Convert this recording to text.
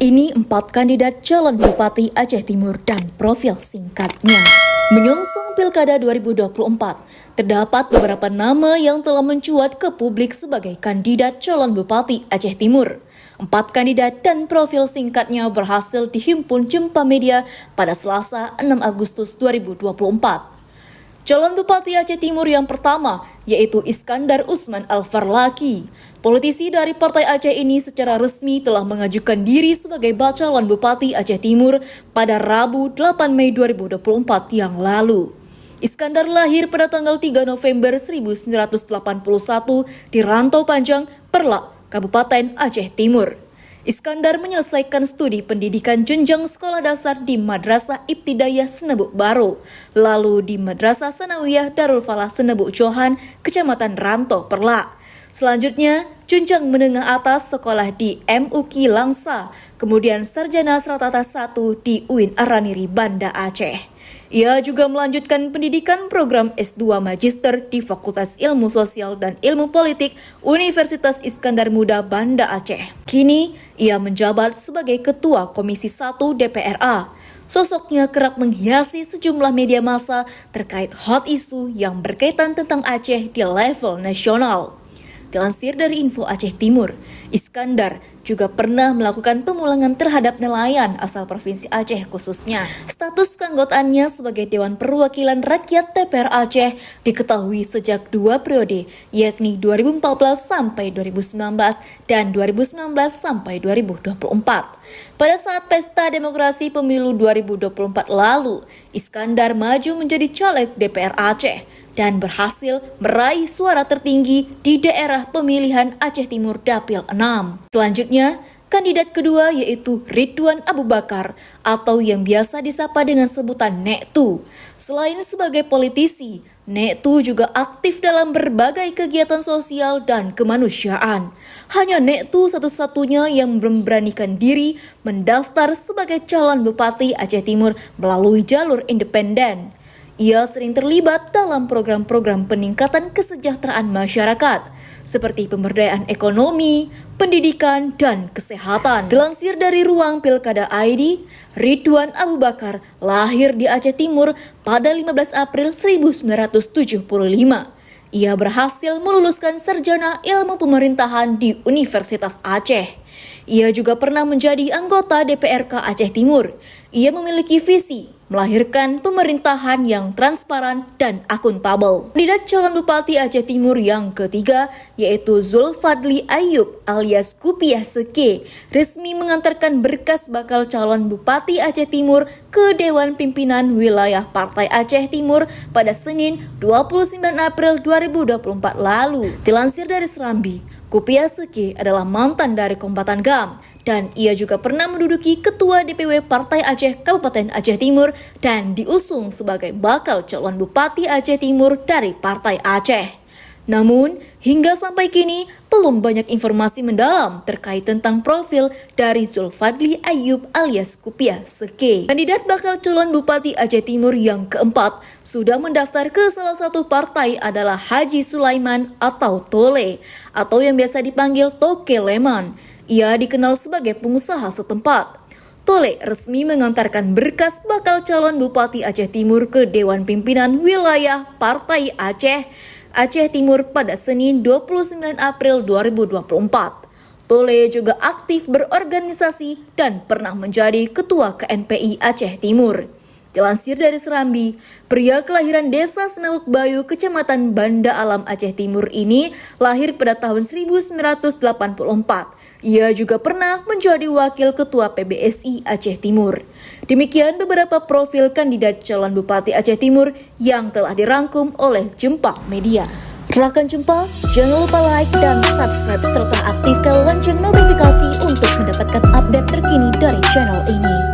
Ini 4 kandidat calon Bupati Aceh Timur dan profil singkatnya. Menyongsong Pilkada 2024, terdapat beberapa nama yang telah mencuat ke publik sebagai kandidat calon Bupati Aceh Timur. 4 kandidat dan profil singkatnya berhasil dihimpun Jempa Media pada Selasa 6 Agustus 2024. Calon Bupati Aceh Timur yang pertama yaitu Iskandar Usman Al-Farlaki. Politisi dari Partai Aceh ini secara resmi telah mengajukan diri sebagai calon Bupati Aceh Timur pada Rabu 8 Mei 2024 yang lalu. Iskandar lahir pada tanggal 3 November 1981 di Rantau Panjang, Perlak, Kabupaten Aceh Timur. Iskandar menyelesaikan studi pendidikan jenjang sekolah dasar di Madrasah Ibtidaiyah Senebuk Baro, lalu di Madrasah Sanawiyah Darul Falah Senebuk Johan, Kecamatan Rantau, Perlak. Selanjutnya, jenjang menengah atas sekolah di MUK Langsa, kemudian sarjana Seratata 1 di UIN Araniri, Banda Aceh. Ia juga melanjutkan pendidikan program S2 Magister di Fakultas Ilmu Sosial dan Ilmu Politik Universitas Iskandar Muda, Banda Aceh. Kini, ia menjabat sebagai Ketua Komisi 1 DPRA. Sosoknya kerap menghiasi sejumlah media massa terkait hot isu yang berkaitan tentang Aceh di level nasional. Dilansir dari Info Aceh Timur, Iskandar juga pernah melakukan pemulangan terhadap nelayan asal Provinsi Aceh khususnya. Status keanggotaannya sebagai Dewan Perwakilan Rakyat DPR Aceh diketahui sejak 2 periode, yakni 2014 sampai 2019 dan 2019 sampai 2024. Pada saat Pesta Demokrasi Pemilu 2024 lalu, Iskandar maju menjadi caleg DPR Aceh dan berhasil meraih suara tertinggi di daerah pemilihan Aceh Timur Dapil 6. Selanjutnya, kandidat kedua yaitu Ridwan Abu Bakar atau yang biasa disapa dengan sebutan Nek Tu. Selain sebagai politisi, Nek Tu juga aktif dalam berbagai kegiatan sosial dan kemanusiaan. Hanya Nek Tu satu-satunya yang memberanikan diri mendaftar sebagai calon Bupati Aceh Timur melalui jalur independen. Ia sering terlibat dalam program-program peningkatan kesejahteraan masyarakat, seperti pemberdayaan ekonomi, pendidikan, dan kesehatan. Dilansir dari Ruang Pilkada ID, Ridwan Abu Bakar lahir di Aceh Timur pada 15 April 1975. Ia berhasil meluluskan sarjana ilmu pemerintahan di Universitas Aceh. Ia juga pernah menjadi anggota DPRK Aceh Timur. Ia memiliki visi melahirkan pemerintahan yang transparan dan akuntabel. Kandidat calon Bupati Aceh Timur yang ketiga yaitu Zulfadli Ayyub alias Kupiah Seke resmi mengantarkan berkas bakal calon Bupati Aceh Timur ke Dewan Pimpinan Wilayah Partai Aceh Timur pada Senin 29 April 2024 lalu. Dilansir dari Serambi, Kupiah Seke adalah mantan dari Kombatan GAM dan ia juga pernah menduduki Ketua DPW Partai Aceh Kabupaten Aceh Timur dan diusung sebagai bakal calon Bupati Aceh Timur dari Partai Aceh. Namun, hingga sampai kini belum banyak informasi mendalam terkait tentang profil dari Zulfadli Ayyub alias Kupiah Seke. Kandidat bakal calon Bupati Aceh Timur yang keempat sudah mendaftar ke salah satu partai adalah Haji Sulaiman atau Tole, atau yang biasa dipanggil Toke Leman. Ia dikenal sebagai pengusaha setempat. Tole resmi mengantarkan berkas bakal calon Bupati Aceh Timur ke Dewan Pimpinan Wilayah Partai Aceh Timur pada Senin 29 April 2024. Tole juga aktif berorganisasi dan pernah menjadi Ketua KNPI Aceh Timur. Dilansir dari Serambi, pria kelahiran Desa Senawuk Bayu, Kecamatan Banda Alam Aceh Timur ini lahir pada tahun 1984. Ia juga pernah menjadi Wakil Ketua PBSI Aceh Timur. Demikian beberapa profil kandidat calon Bupati Aceh Timur yang telah dirangkum oleh Jempa Media. Rekan Jempa, jangan lupa like dan subscribe serta aktifkan lonceng notifikasi untuk mendapatkan update terkini dari channel ini.